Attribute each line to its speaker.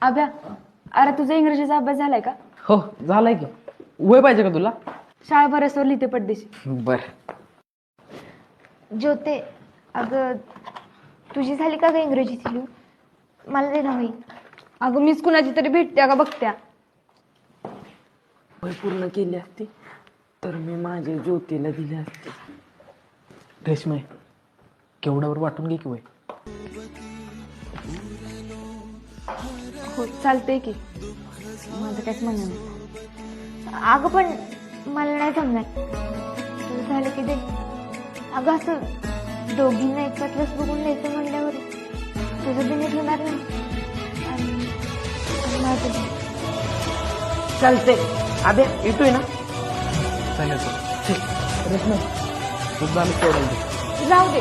Speaker 1: अभ्या, अरे तुझा इंग्रजीचा अभ्यास झालाय का?
Speaker 2: हो झालाय की. वय पाहिजे का तुला?
Speaker 1: शाळा बरसवर लिहिते पडदेशी.
Speaker 2: बर.
Speaker 3: ज्योते, अगं तुझी झाली का ग इंग्रजीची लिहून? मला दे ना वही.
Speaker 1: अगं मीच कुणाची तरी भेटत्या का बघत्या.
Speaker 2: वय पूर्ण केली असती तर मी माझ्या ज्योतीला दिली असते. रेशमे, केवढ्यावर वाटून घे की वय.
Speaker 1: हो चालतंय की, माझं काहीच म्हणणं नाही.
Speaker 3: अगं पण मला नाही जमणार. तुझं झालं की दे. अगं असं दोघींना एकत्रच बघून द्यायचं म्हणल्यावर तुझं बी नीट होणार नाही आणि माझं बी.
Speaker 2: चालते. अबे येतोय ना?
Speaker 4: चालेल.
Speaker 2: रेशमे, तुझं झालं सोडायचं.
Speaker 1: जाऊ दे.